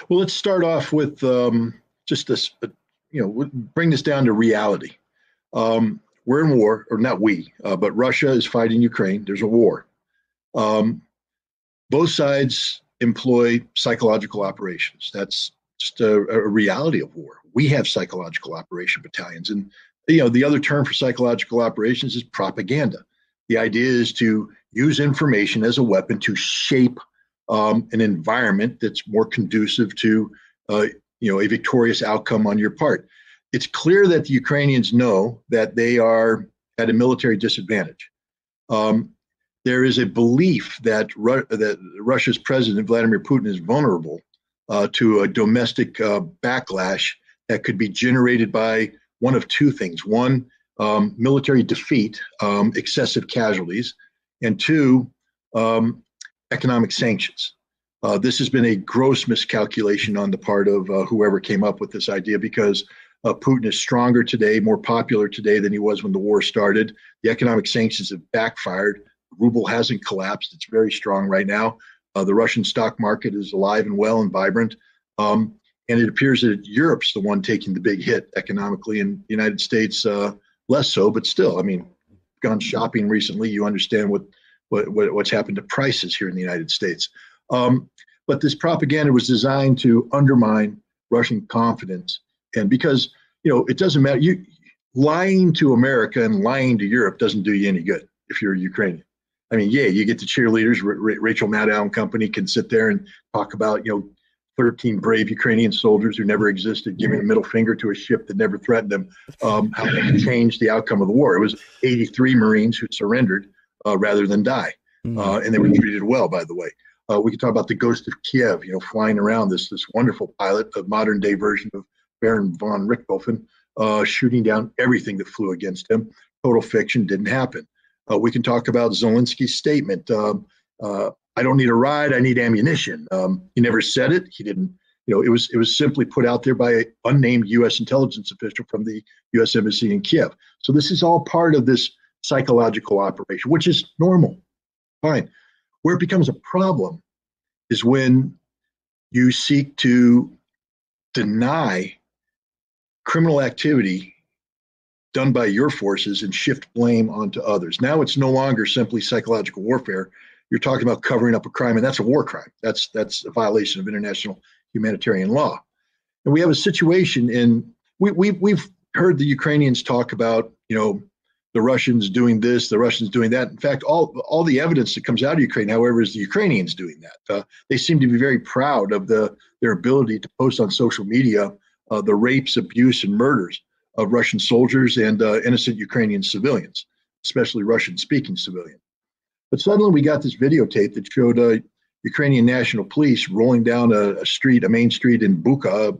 Well, let's start off with just this, bring this down to reality. We're in war, or not we, but Russia is fighting Ukraine. There's a war. Um, Both sides employ psychological operations. That's just a reality of war. We have psychological operation battalions, and the other term for psychological operations is propaganda. The idea is to use information as a weapon to shape an environment that's more conducive to a victorious outcome on your part. It's clear that the Ukrainians know that they are at a military disadvantage. Um, there is a belief that Russia's president Vladimir Putin is vulnerable to a domestic backlash that could be generated by one of two things: one, military defeat, excessive casualties, and two, economic sanctions. This has been a gross miscalculation on the part of whoever came up with this idea, because Putin is stronger today, more popular today than he was when the war started. The economic sanctions have backfired. The ruble hasn't collapsed. It's very strong right now. The Russian stock market is alive and well and vibrant. And it appears that Europe's the one taking the big hit economically, and the United States less so, but still, I mean, gone shopping recently, you understand what's happened to prices here in the United States. But this propaganda was designed to undermine Russian confidence. And because, it doesn't matter, lying to America and lying to Europe doesn't do you any good if you're a Ukrainian. I mean, yeah, you get the cheerleaders. Rachel Maddow and company can sit there and talk about, 13 brave Ukrainian soldiers who never existed, giving a middle finger to a ship that never threatened them, how they changed the outcome of the war. It was 83 Marines who surrendered rather than die. And they were treated well, by the way. We can talk about the ghost of Kiev, flying around, this wonderful pilot, a modern day version of Baron von Richthofen, shooting down everything that flew against him. Total fiction, didn't happen. We can talk about Zelensky's statement. I don't need a ride, I need ammunition. He never said it. He didn't, it was simply put out there by an unnamed U.S. intelligence official from the U.S. Embassy in Kiev. So this is all part of this psychological operation, which is normal, fine. Where it becomes a problem is when you seek to deny criminal activity done by your forces and shift blame onto others. Now it's no longer simply psychological warfare. You're talking about covering up a crime, and that's a war crime. That's a violation of international humanitarian law. And we have a situation we've heard the Ukrainians talk about, the Russians doing this, the Russians doing that. In fact, all the evidence that comes out of Ukraine, however, is the Ukrainians doing that. They seem to be very proud of their ability to post on social media the rapes, abuse, and murders of Russian soldiers and innocent Ukrainian civilians, especially Russian-speaking civilians. But suddenly we got this videotape that showed Ukrainian National Police rolling down a main street in Bucha,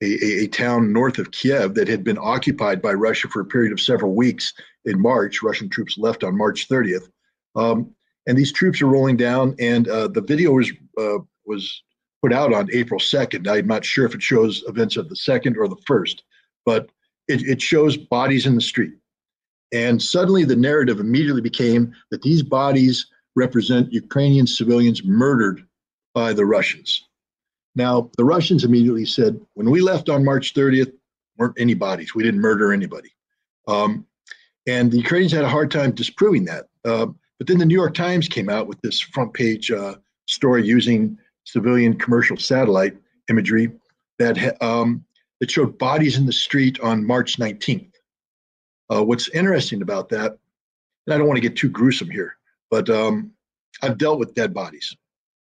a town north of Kiev that had been occupied by Russia for a period of several weeks in March. Russian troops left on March 30th. And these troops are rolling down, and the video was put out on April 2nd. I'm not sure if it shows events of the 2nd or the 1st, but it shows bodies in the street. And suddenly the narrative immediately became that these bodies represent Ukrainian civilians murdered by the Russians. Now, the Russians immediately said, when we left on March 30th, weren't any bodies. We didn't murder anybody. And the Ukrainians had a hard time disproving that. But then the New York Times came out with this front page story using civilian commercial satellite imagery that showed bodies in the street on March 19th. What's interesting about that, and I don't want to get too gruesome here, but I've dealt with dead bodies.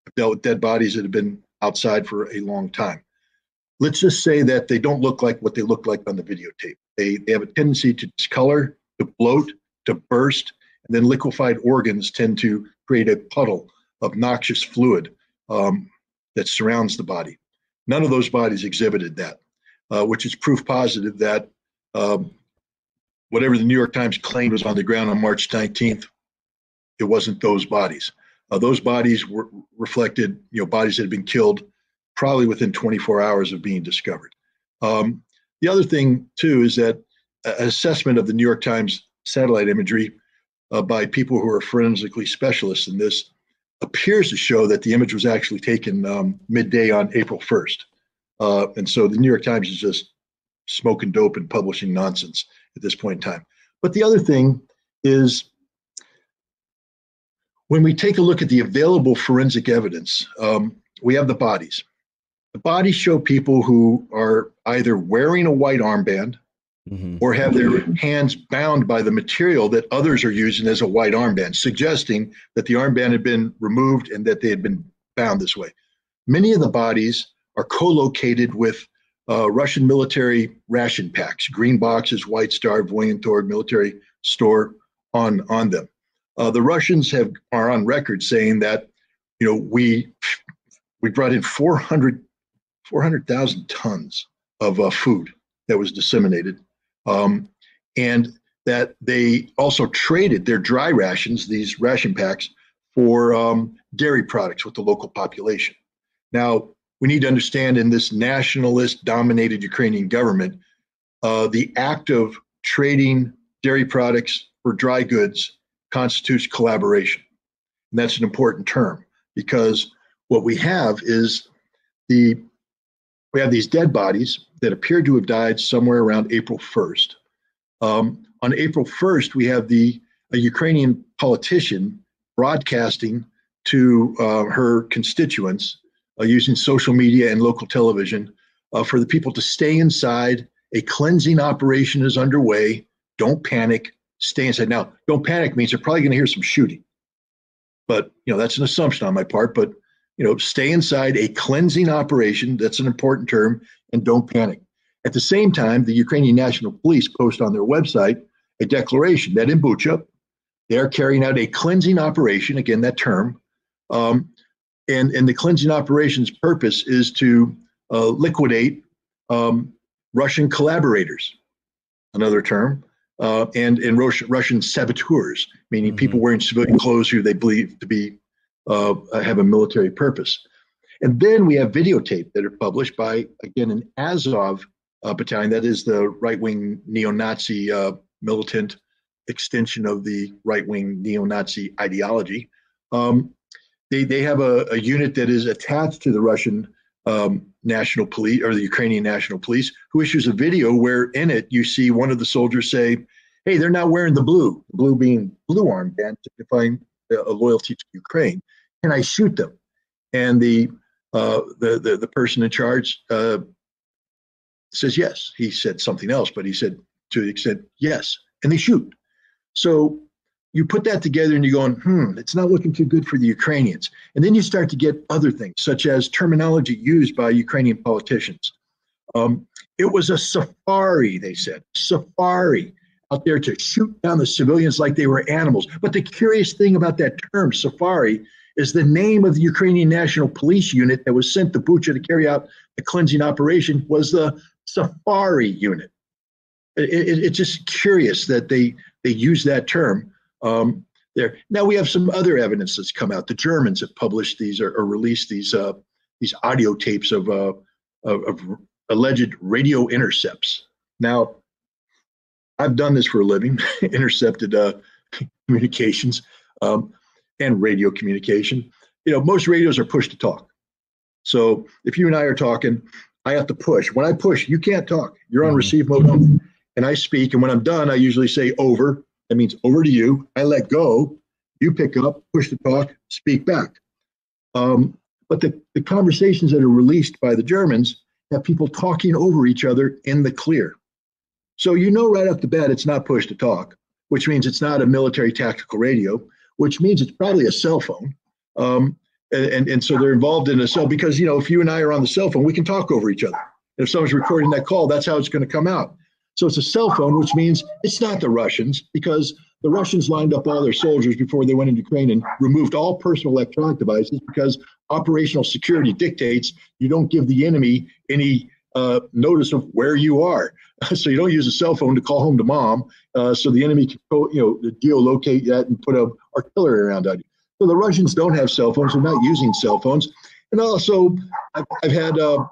I've dealt with dead bodies that have been outside for a long time. Let's just say that they don't look like what they look like on the videotape. They have a tendency to discolor, to bloat, to burst, and then liquefied organs tend to create a puddle of noxious fluid that surrounds the body. None of those bodies exhibited that, which is proof positive that whatever the New York Times claimed was on the ground on March 19th, it wasn't those bodies. Those bodies reflected, bodies that had been killed probably within 24 hours of being discovered. The other thing, too, is that an assessment of the New York Times satellite imagery by people who are forensically specialists in this appears to show that the image was actually taken midday on April 1st. And so the New York Times is just smoking dope and publishing nonsense at this point in time. But the other thing is, when we take a look at the available forensic evidence, we have the bodies. The bodies show people who are either wearing a white armband or have their hands bound by the material that others are using as a white armband, suggesting that the armband had been removed and that they had been bound this way. Many of the bodies are co-located with Russian military ration packs, green boxes, White Star, Voyentorg military store on them. The Russians are on record saying that, we brought in 400,000 tons of food that was disseminated, and that they also traded their dry rations, these ration packs, for dairy products with the local population. Now, we need to understand, in this nationalist-dominated Ukrainian government, the act of trading dairy products for dry goods constitutes collaboration. And that's an important term, because what we have is we have these dead bodies that appear to have died somewhere around April 1st. On April 1st, we have a Ukrainian politician broadcasting to her constituents using social media and local television for the people to stay inside. A cleansing operation is underway. Don't panic. Stay inside. Now, don't panic means you're probably going to hear some shooting. But, that's an assumption on my part. But, stay inside. A cleansing operation, that's an important term, and don't panic. At the same time, the Ukrainian National Police post on their website a declaration that in Bucha, they are carrying out a cleansing operation, again, that term, and the cleansing operation's purpose is to liquidate Russian collaborators, another term, and Russian saboteurs, meaning people wearing civilian clothes who they believe to be have a military purpose. And then we have videotape that are published by, again, an Azov battalion, that is the right-wing neo-Nazi militant extension of the right-wing neo-Nazi ideology. They have a unit that is attached to the Russian National Police, or the Ukrainian National Police, who issues a video where in it you see one of the soldiers say, hey, they're not wearing the blue being blue armband, signifying a loyalty to Ukraine. Can I shoot them? And the person in charge says yes. He said something else, but he said to the extent yes, and they shoot. So you put that together and you're going, it's not looking too good for the Ukrainians. And then you start to get other things, such as terminology used by Ukrainian politicians. It was a safari, they said, safari out there to shoot down the civilians like they were animals. But the curious thing about that term, safari, is the name of the Ukrainian National Police unit that was sent to Bucha to carry out the cleansing operation was the Safari Unit. It's just curious that they use that term there. Now we have some other evidence that's come out. The Germans have published these or released these audio tapes of alleged radio intercepts. Now, I've done this for a living, intercepted communications and radio communication. Most radios are push to talk. So if you and I are talking, I have to push. When I push, you can't talk. You're on receive mode only. And I speak, and when I'm done, I usually say over. That means over to you. I let go. You pick up, push to talk, speak back. But the conversations that are released by the Germans have people talking over each other in the clear. So right off the bat, it's not push to talk, which means it's not a military tactical radio, which means it's probably a cell phone. And so they're involved in a cell because, if you and I are on the cell phone, we can talk over each other. And if someone's recording that call, that's how it's going to come out. So it's a cell phone, which means it's not the Russians, because the Russians lined up all their soldiers before they went into Ukraine and removed all personal electronic devices, because operational security dictates you don't give the enemy any notice of where you are. So you don't use a cell phone to call home to mom, so the enemy can geolocate that and put artillery around on you. So the Russians don't have cell phones; they're not using cell phones. And also, I've had the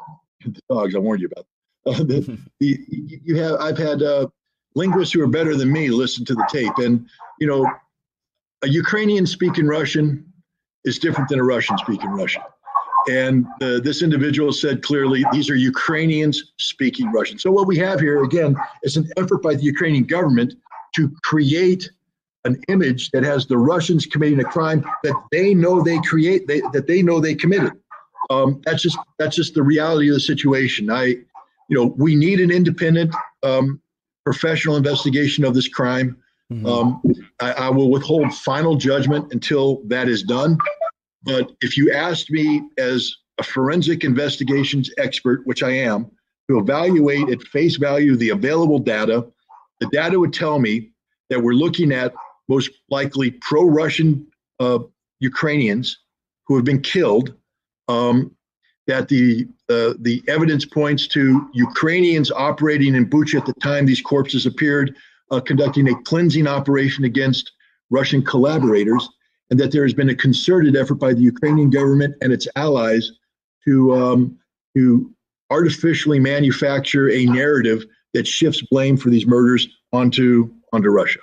dogs. I warned you about. I've had linguists who are better than me listen to the tape, and a Ukrainian speaking Russian is different than a Russian speaking Russian. And this individual said clearly, these are Ukrainians speaking Russian. So what we have here, again, is an effort by the Ukrainian government to create an image that has the Russians committing a crime that they know they committed. That's just the reality of the situation. We need an independent, professional investigation of this crime. I will withhold final judgment until that is done. But if you asked me as a forensic investigations expert, which I am, to evaluate at face value the available data, the data would tell me that we're looking at most likely pro-Russian Ukrainians who have been killed, that the evidence points to Ukrainians operating in Bucha at the time these corpses appeared, conducting a cleansing operation against Russian collaborators, and that there has been a concerted effort by the Ukrainian government and its allies to artificially manufacture a narrative that shifts blame for these murders onto Russia.